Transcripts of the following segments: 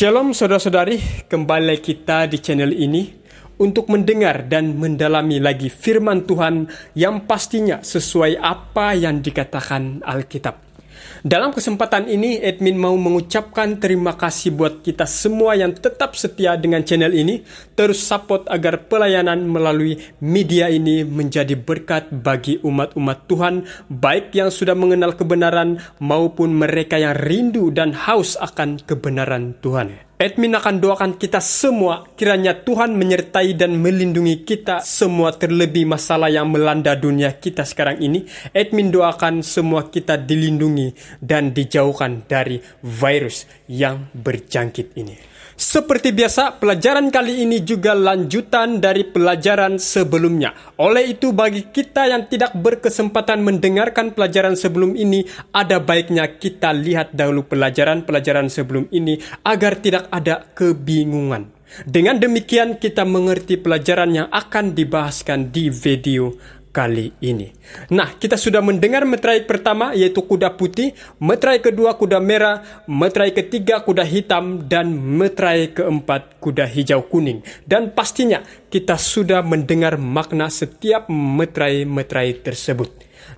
Shalom saudara-saudari, kembali kita di channel ini untuk mendengar dan mendalami lagi firman Tuhan yang pastinya sesuai apa yang dikatakan Alkitab. Dalam kesempatan ini, admin mau mengucapkan terima kasih buat kita semua yang tetap setia dengan channel ini, terus support agar pelayanan melalui media ini menjadi berkat bagi umat-umat Tuhan, baik yang sudah mengenal kebenaran maupun mereka yang rindu dan haus akan kebenaran Tuhan. Admin akan doakan kita semua, kiranya Tuhan menyertai dan melindungi kita semua terlebih masalah yang melanda dunia kita sekarang ini. Admin doakan semua kita dilindungi dan dijauhkan dari virus yang berjangkit ini. Seperti biasa, pelajaran kali ini juga lanjutan dari pelajaran sebelumnya. Oleh itu, bagi kita yang tidak berkesempatan mendengarkan pelajaran sebelum ini, ada baiknya kita lihat dahulu pelajaran-pelajaran sebelum ini agar tidak ada kebingungan. Dengan demikian, kita mengerti pelajaran yang akan dibahaskan di video kali ini. Nah, kita sudah mendengar meterai pertama yaitu kuda putih, meterai kedua kuda merah, meterai ketiga kuda hitam, dan meterai keempat kuda hijau kuning. Dan pastinya kita sudah mendengar makna setiap meterai-meterai tersebut.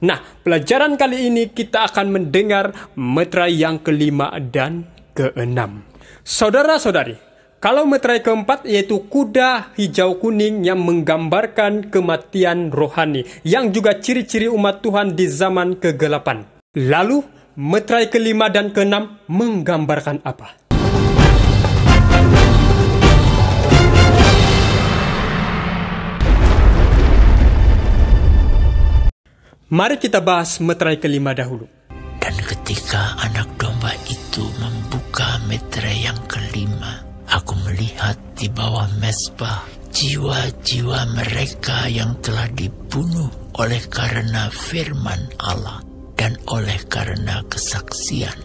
Nah, pelajaran kali ini kita akan mendengar meterai yang kelima dan keenam. Saudara-saudari, kalau meterai keempat yaitu kuda hijau kuning yang menggambarkan kematian rohani, yang juga ciri-ciri umat Tuhan di zaman kegelapan. Lalu, meterai kelima dan keenam menggambarkan apa? Mari kita bahas meterai kelima dahulu. Dan ketika anak domba itu membuka meterai yang kelima, aku melihat di bawah mezbah jiwa-jiwa mereka yang telah dibunuh oleh karena firman Allah dan oleh karena kesaksian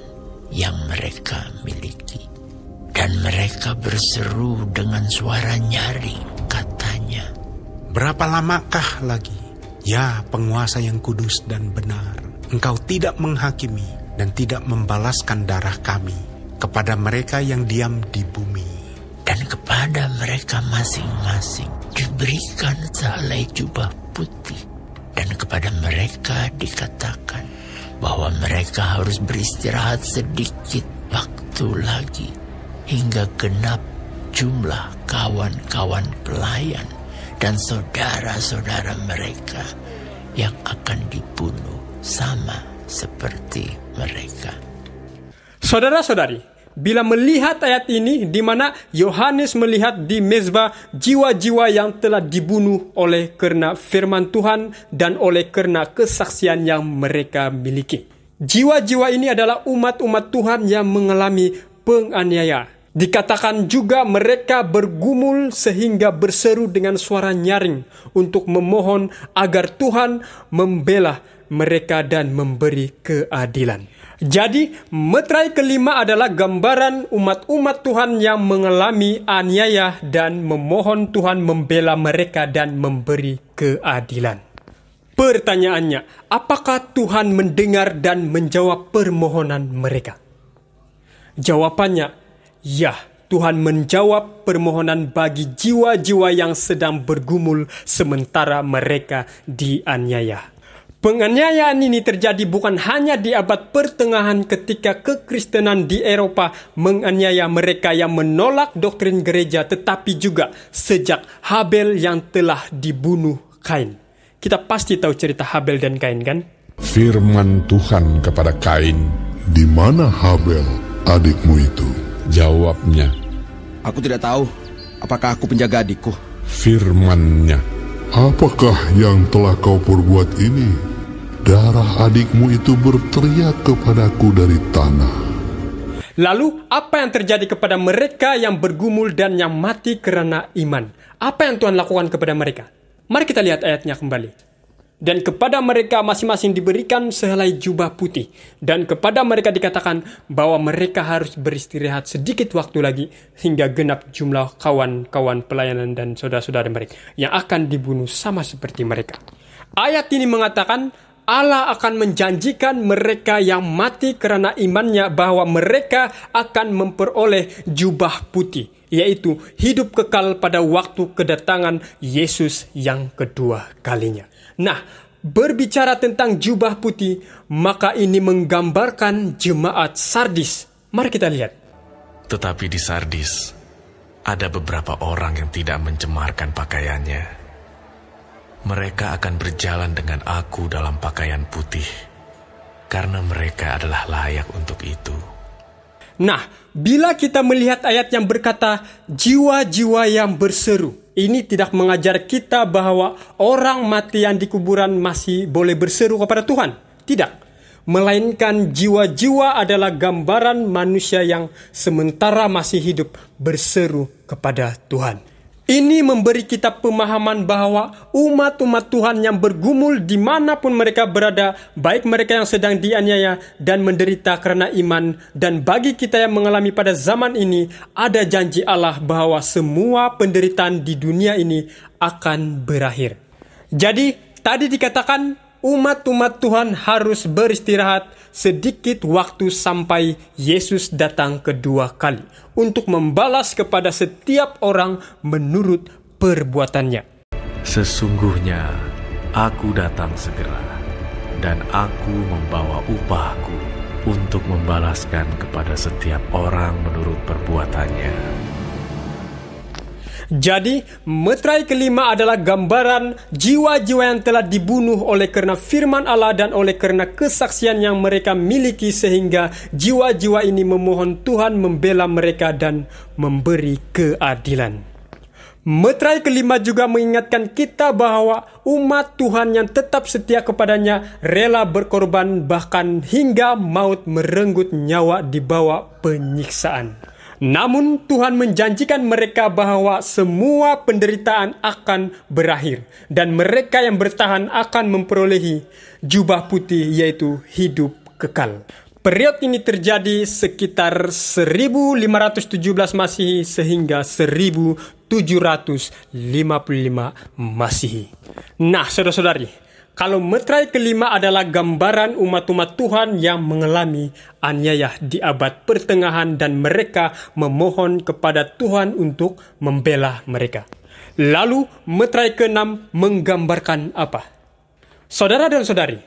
yang mereka miliki. Dan mereka berseru dengan suara nyaring, katanya, "Berapa lamakah lagi, ya penguasa yang kudus dan benar, engkau tidak menghakimi dan tidak membalaskan darah kami kepada mereka yang diam di bumi?" Dan kepada mereka masing-masing diberikan sehelai jubah putih. Dan kepada mereka dikatakan bahwa mereka harus beristirahat sedikit waktu lagi, hingga genap jumlah kawan-kawan pelayan dan saudara-saudara mereka yang akan dibunuh sama seperti mereka. Saudara-saudari, bila melihat ayat ini di mana Yohanes melihat di mezbah jiwa-jiwa yang telah dibunuh oleh karena firman Tuhan dan oleh karena kesaksian yang mereka miliki. Jiwa-jiwa ini adalah umat-umat Tuhan yang mengalami penganiayaan. Dikatakan juga mereka bergumul sehingga berseru dengan suara nyaring untuk memohon agar Tuhan membela mereka dan memberi keadilan. Jadi, meterai kelima adalah gambaran umat-umat Tuhan yang mengalami aniaya dan memohon Tuhan membela mereka dan memberi keadilan. Pertanyaannya, apakah Tuhan mendengar dan menjawab permohonan mereka? Jawabannya, ya. Tuhan menjawab permohonan bagi jiwa-jiwa yang sedang bergumul sementara mereka dianiaya. Penganiayaan ini terjadi bukan hanya di abad pertengahan ketika kekristenan di Eropa menganiaya mereka yang menolak doktrin gereja, tetapi juga sejak Habel yang telah dibunuh Kain. Kita pasti tahu cerita Habel dan Kain, kan? Firman Tuhan kepada Kain, "Di mana Habel, adikmu itu?" Jawabnya, "Aku tidak tahu. Apakah aku penjaga adikku?" Firman-Nya, "Apakah yang telah kau perbuat ini? Darah adikmu itu berteriak kepadaku dari tanah." Lalu, apa yang terjadi kepada mereka yang bergumul dan yang mati karena iman? Apa yang Tuhan lakukan kepada mereka? Mari kita lihat ayatnya kembali. Dan kepada mereka masing-masing diberikan sehelai jubah putih. Dan kepada mereka dikatakan bahwa mereka harus beristirahat sedikit waktu lagi hingga genap jumlah kawan-kawan pelayanan dan saudara-saudara mereka yang akan dibunuh sama seperti mereka. Ayat ini mengatakan Allah akan menjanjikan mereka yang mati karena imannya bahwa mereka akan memperoleh jubah putih, yaitu hidup kekal pada waktu kedatangan Yesus yang kedua kalinya. Nah, berbicara tentang jubah putih, maka ini menggambarkan jemaat Sardis. Mari kita lihat. Tetapi di Sardis, ada beberapa orang yang tidak mencemarkan pakaiannya. Mereka akan berjalan dengan aku dalam pakaian putih, karena mereka adalah layak untuk itu. Nah, bila kita melihat ayat yang berkata, jiwa-jiwa yang berseru, ini tidak mengajar kita bahwa orang mati yang di kuburan masih boleh berseru kepada Tuhan. Tidak. Melainkan jiwa-jiwa adalah gambaran manusia yang sementara masih hidup berseru kepada Tuhan. Ini memberi kita pemahaman bahwa umat-umat Tuhan yang bergumul dimanapun mereka berada, baik mereka yang sedang dianiaya dan menderita karena iman, dan bagi kita yang mengalami pada zaman ini, ada janji Allah bahwa semua penderitaan di dunia ini akan berakhir. Jadi, tadi dikatakan umat-umat Tuhan harus beristirahat sedikit waktu sampai Yesus datang kedua kali untuk membalas kepada setiap orang menurut perbuatannya. Sesungguhnya aku datang segera, dan aku membawa upahku untuk membalaskan kepada setiap orang menurut perbuatannya. Jadi, meterai kelima adalah gambaran jiwa-jiwa yang telah dibunuh oleh karena firman Allah dan oleh karena kesaksian yang mereka miliki, sehingga jiwa-jiwa ini memohon Tuhan membela mereka dan memberi keadilan. Meterai kelima juga mengingatkan kita bahwa umat Tuhan yang tetap setia kepadanya rela berkorban bahkan hingga maut merenggut nyawa di bawah penyiksaan. Namun Tuhan menjanjikan mereka bahwa semua penderitaan akan berakhir dan mereka yang bertahan akan memperolehi jubah putih, yaitu hidup kekal. Periode ini terjadi sekitar 1517 Masehi sehingga 1755 Masehi. Nah, saudara-saudari, kalau meterai kelima adalah gambaran umat-umat Tuhan yang mengalami aniaya di abad pertengahan dan mereka memohon kepada Tuhan untuk membela mereka. Lalu meterai keenam menggambarkan apa? Saudara dan saudari,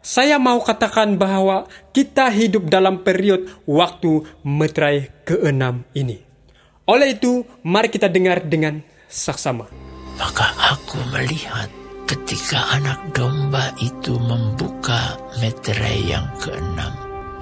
saya mau katakan bahwa kita hidup dalam periode waktu meterai keenam ini. Oleh itu, mari kita dengar dengan saksama. Maka aku melihat ketika anak domba itu membuka meterai yang keenam,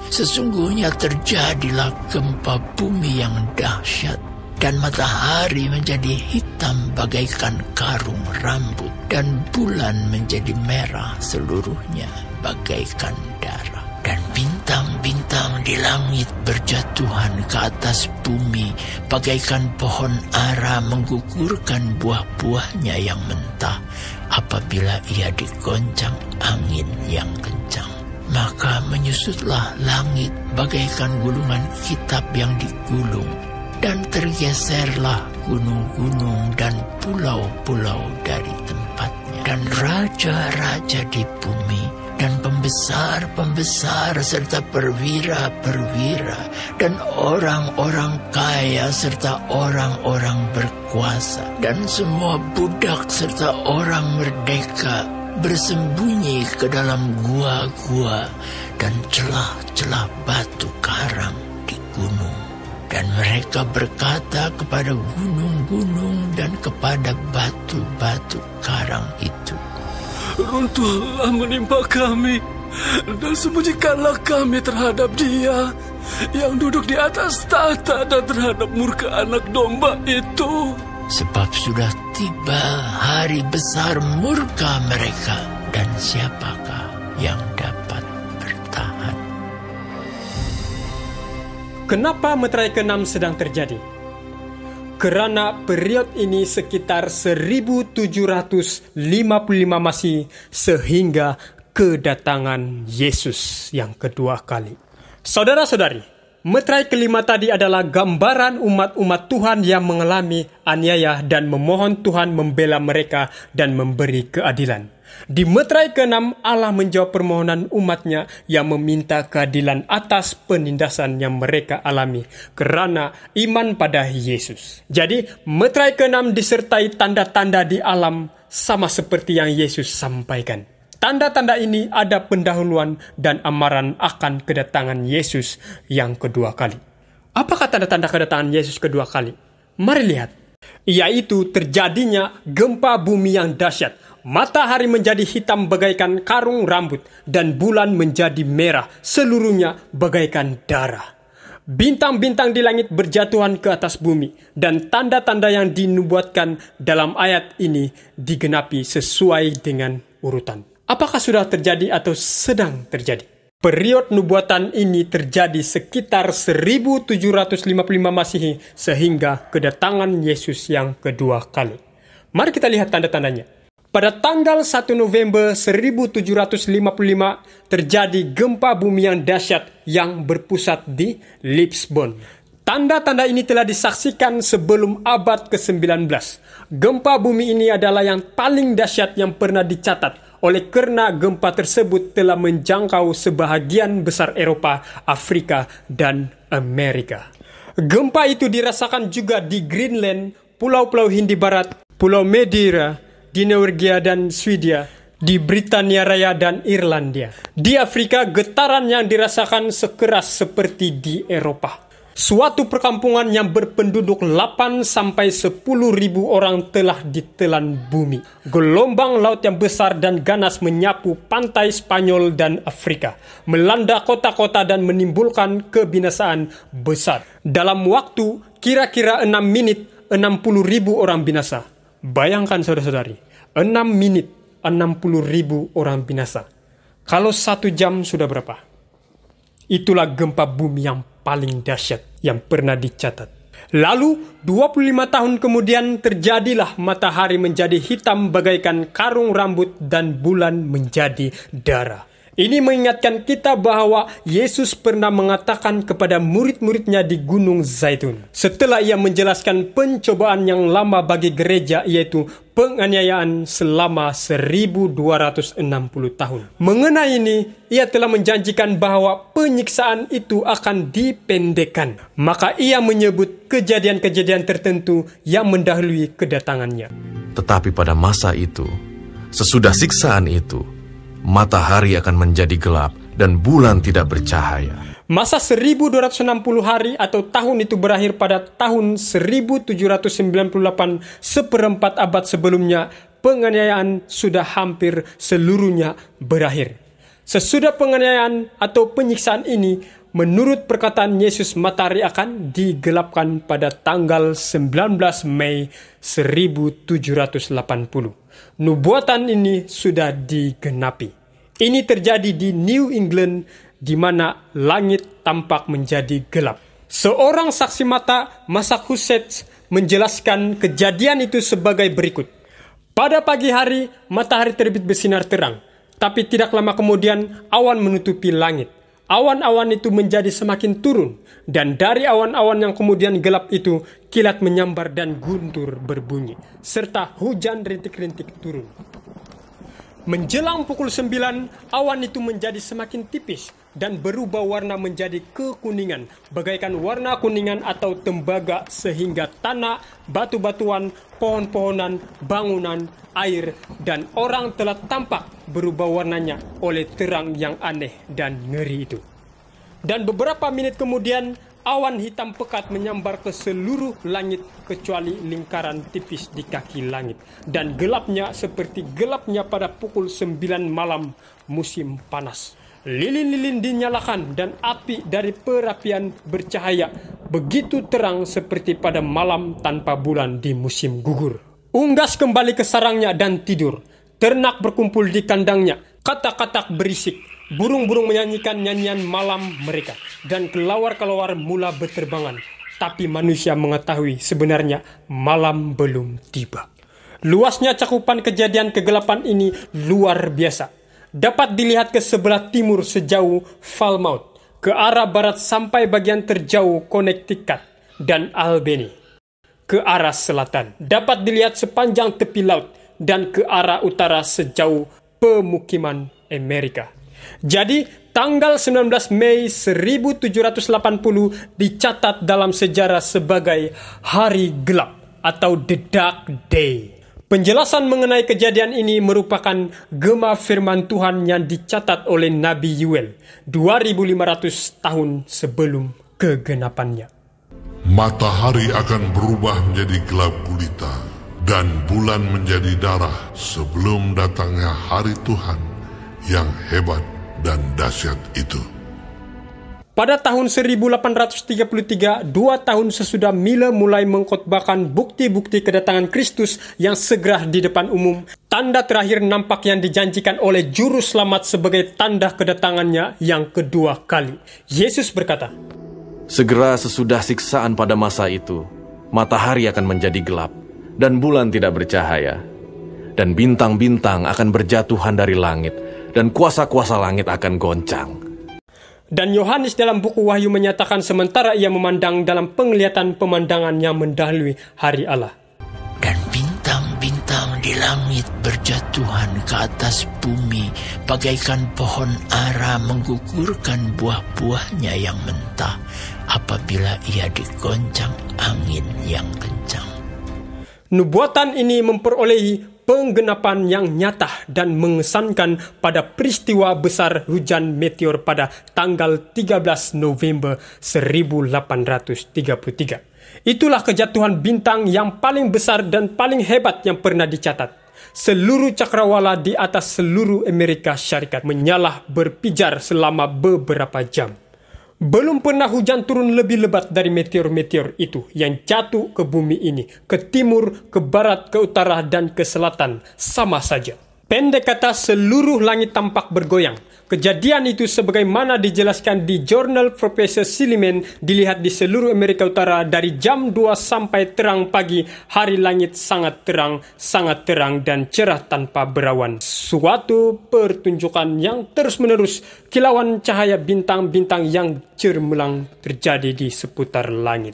sesungguhnya terjadilah gempa bumi yang dahsyat, dan matahari menjadi hitam bagaikan karung rambut, dan bulan menjadi merah seluruhnya bagaikan darah. Dan bintang-bintang di langit berjatuhan ke atas bumi bagaikan pohon ara menggugurkan buah-buahnya yang mentah apabila ia digoncang angin yang kencang. Maka menyusutlah langit bagaikan gulungan kitab yang digulung, dan tergeserlah gunung-gunung dan pulau-pulau dari tempatnya. Dan raja-raja di bumi dan pembesar-pembesar serta perwira-perwira dan orang-orang kaya serta orang-orang berkuasa dan semua budak serta orang merdeka bersembunyi ke dalam gua-gua dan celah-celah batu karang di gunung. Dan mereka berkata kepada gunung-gunung dan kepada batu-batu karang itu, runtuhlah menimpa kami, dan sembunyikanlah kami terhadap Dia yang duduk di atas tahta dan terhadap murka anak domba itu. Sebab sudah tiba hari besar murka mereka, dan siapakah yang dapat bertahan? Kenapa meterai ke-6 sedang terjadi? Karena periode ini sekitar 1755 Masehi sehingga kedatangan Yesus yang kedua kali. Saudara-saudari, meterai kelima tadi adalah gambaran umat-umat Tuhan yang mengalami aniaya dan memohon Tuhan membela mereka dan memberi keadilan. Di meterai ke-6, Allah menjawab permohonan umatnya yang meminta keadilan atas penindasan yang mereka alami karena iman pada Yesus. Jadi, meterai ke-6 disertai tanda-tanda di alam sama seperti yang Yesus sampaikan. Tanda-tanda ini ada pendahuluan dan amaran akan kedatangan Yesus yang kedua kali. Apakah tanda-tanda kedatangan Yesus kedua kali? Mari lihat. Yaitu terjadinya gempa bumi yang dahsyat. Matahari menjadi hitam bagaikan karung rambut dan bulan menjadi merah, seluruhnya bagaikan darah. Bintang-bintang di langit berjatuhan ke atas bumi dan tanda-tanda yang dinubuatkan dalam ayat ini digenapi sesuai dengan urutan. Apakah sudah terjadi atau sedang terjadi? Periode nubuatan ini terjadi sekitar 1755 Masehi sehingga kedatangan Yesus yang kedua kali. Mari kita lihat tanda-tandanya. Pada tanggal 1 November 1755 terjadi gempa bumi yang dahsyat yang berpusat di Lisbon. Tanda-tanda ini telah disaksikan sebelum abad ke-19. Gempa bumi ini adalah yang paling dahsyat yang pernah dicatat oleh karena gempa tersebut telah menjangkau sebahagian besar Eropa, Afrika, dan Amerika. Gempa itu dirasakan juga di Greenland, Pulau-Pulau Hindi Barat, Pulau Madeira, di Norwegia dan Swedia, di Britania Raya dan Irlandia. Di Afrika, getaran yang dirasakan sekeras seperti di Eropa. Suatu perkampungan yang berpenduduk 8-10 ribu orang telah ditelan bumi. Gelombang laut yang besar dan ganas menyapu pantai Spanyol dan Afrika, melanda kota-kota dan menimbulkan kebinasaan besar. Dalam waktu kira-kira 6 menit, 60 ribu orang binasa. Bayangkan saudara-saudari, 6 menit, 60 ribu orang binasa. Kalau 1 jam sudah berapa? Itulah gempa bumi yang paling dahsyat yang pernah dicatat. Lalu 25 tahun kemudian terjadilah matahari menjadi hitam bagaikan karung rambut dan bulan menjadi darah. Ini mengingatkan kita bahwa Yesus pernah mengatakan kepada murid-muridnya di Gunung Zaitun. Setelah ia menjelaskan pencobaan yang lama bagi gereja, yaitu penganiayaan selama 1260 tahun. Mengenai ini, ia telah menjanjikan bahwa penyiksaan itu akan dipendekkan. Maka ia menyebut kejadian-kejadian tertentu yang mendahului kedatangannya. Tetapi pada masa itu, sesudah siksaan itu, matahari akan menjadi gelap dan bulan tidak bercahaya. Masa 1260 hari atau tahun itu berakhir pada tahun 1798, seperempat abad sebelumnya. Penganiayaan sudah hampir seluruhnya berakhir. Sesudah penganiayaan atau penyiksaan ini, menurut perkataan Yesus, matahari akan digelapkan pada tanggal 19 Mei 1780. Nubuatan ini sudah digenapi. Ini terjadi di New England, di mana langit tampak menjadi gelap. Seorang saksi mata, Massachusetts, menjelaskan kejadian itu sebagai berikut. Pada pagi hari, matahari terbit bersinar terang, tapi tidak lama kemudian awan menutupi langit. Awan-awan itu menjadi semakin turun, dan dari awan-awan yang kemudian gelap itu, kilat menyambar dan guntur berbunyi, serta hujan rintik-rintik turun. Menjelang pukul 9, awan itu menjadi semakin tipis dan berubah warna menjadi kekuningan, bagaikan warna kuningan atau tembaga, sehingga tanah, batu-batuan, pohon-pohonan, bangunan, air, dan orang telah tampak berubah warnanya oleh terang yang aneh dan ngeri itu. Dan beberapa menit kemudian, awan hitam pekat menyambar ke seluruh langit kecuali lingkaran tipis di kaki langit. Dan gelapnya seperti gelapnya pada pukul 9 malam musim panas. Lilin-lilin dinyalakan dan api dari perapian bercahaya begitu terang seperti pada malam tanpa bulan di musim gugur. Unggas kembali ke sarangnya dan tidur. Ternak berkumpul di kandangnya. Katak-katak berisik. Burung-burung menyanyikan nyanyian malam mereka. Dan kelawar-kelawar mula berterbangan. Tapi manusia mengetahui sebenarnya malam belum tiba. Luasnya cakupan kejadian kegelapan ini luar biasa. Dapat dilihat ke sebelah timur sejauh Falmouth. Ke arah barat sampai bagian terjauh Connecticut dan Albany. Ke arah selatan dapat dilihat sepanjang tepi laut dan ke arah utara sejauh pemukiman Amerika. Jadi, tanggal 19 Mei 1780 dicatat dalam sejarah sebagai Hari Gelap atau The Dark Day. Penjelasan mengenai kejadian ini merupakan gema firman Tuhan yang dicatat oleh Nabi Yuel 2500 tahun sebelum kegenapannya. Matahari akan berubah menjadi gelap gulita dan bulan menjadi darah sebelum datangnya hari Tuhan yang hebat dan dahsyat itu. Pada tahun 1833, 2 tahun sesudah Miller mulai mengkhotbahkan bukti-bukti kedatangan Kristus yang segera di depan umum, tanda terakhir nampak yang dijanjikan oleh Juru Selamat sebagai tanda kedatangannya yang kedua kali. Yesus berkata, "Segera sesudah siksaan pada masa itu, matahari akan menjadi gelap, dan bulan tidak bercahaya, dan bintang-bintang akan berjatuhan dari langit, dan kuasa-kuasa langit akan goncang." Dan Yohanes dalam buku Wahyu menyatakan sementara ia memandang dalam penglihatan pemandangan yang mendahului hari Allah. Dan bintang-bintang di langit berjatuhan ke atas bumi, bagaikan pohon ara menggugurkan buah-buahnya yang mentah apabila ia digoncang angin yang kencang. Nubuatan ini memperolehi penggenapan yang nyata dan mengesankan pada peristiwa besar hujan meteor pada tanggal 13 November 1833. Itulah kejatuhan bintang yang paling besar dan paling hebat yang pernah dicatat. Seluruh cakrawala di atas seluruh Amerika Syarikat menyala berpijar selama beberapa jam. Belum pernah hujan turun lebih lebat dari meteor-meteor itu yang jatuh ke bumi ini, ke timur, ke barat, ke utara, dan ke selatan, sama saja. Pendek kata, seluruh langit tampak bergoyang. Kejadian itu sebagaimana dijelaskan di jurnal Profesor Silliman dilihat di seluruh Amerika Utara dari jam 2 sampai terang pagi. Hari langit sangat terang dan cerah tanpa berawan. Suatu pertunjukan yang terus-menerus, kilauan cahaya bintang-bintang yang cemerlang terjadi di seputar langit.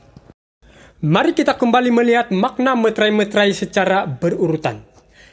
Mari kita kembali melihat makna meterai-meterai secara berurutan.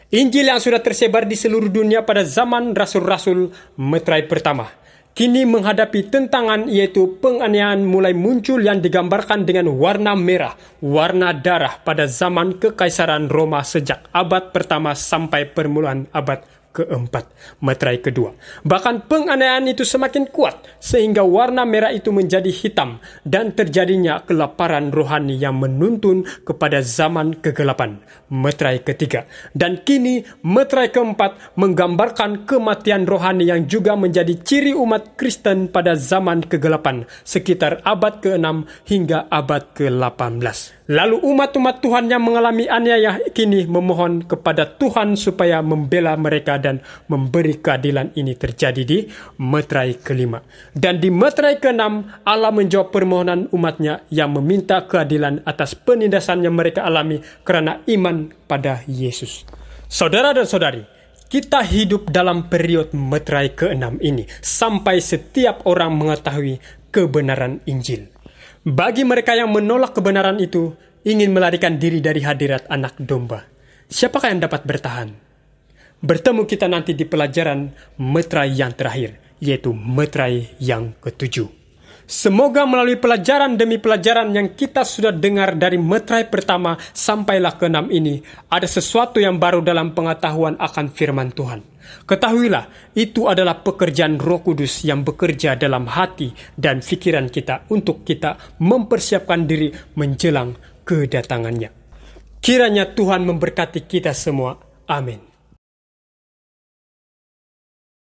Injil yang sudah tersebar di seluruh dunia pada zaman Rasul-Rasul, meterai pertama, kini menghadapi tentangan yaitu penganiayaan mulai muncul yang digambarkan dengan warna merah, warna darah pada zaman Kekaisaran Roma sejak abad pertama sampai permulaan abad keempat, meterai kedua. Bahkan penganiayaan itu semakin kuat sehingga warna merah itu menjadi hitam dan terjadinya kelaparan rohani yang menuntun kepada zaman kegelapan, meterai ketiga. Dan kini meterai keempat menggambarkan kematian rohani yang juga menjadi ciri umat Kristen pada zaman kegelapan sekitar abad ke-6 hingga abad ke-18. Lalu umat-umat Tuhan yang mengalami aniaya kini memohon kepada Tuhan supaya membela mereka dan memberi keadilan ini terjadi di meterai kelima. Dan di meterai ke-6, Allah menjawab permohonan umatnya yang meminta keadilan atas penindasan yang mereka alami karena iman pada Yesus. Saudara dan saudari, kita hidup dalam periode meterai ke-6 ini sampai setiap orang mengetahui kebenaran Injil. Bagi mereka yang menolak kebenaran itu, ingin melarikan diri dari hadirat Anak Domba, siapakah yang dapat bertahan? Bertemu kita nanti di pelajaran meterai yang terakhir, yaitu meterai yang ke-7. Semoga melalui pelajaran demi pelajaran yang kita sudah dengar dari meterai pertama sampailah ke-6 ini, ada sesuatu yang baru dalam pengetahuan akan firman Tuhan. Ketahuilah, itu adalah pekerjaan Roh Kudus yang bekerja dalam hati dan pikiran kita untuk kita mempersiapkan diri menjelang kedatangannya. Kiranya Tuhan memberkati kita semua. Amin.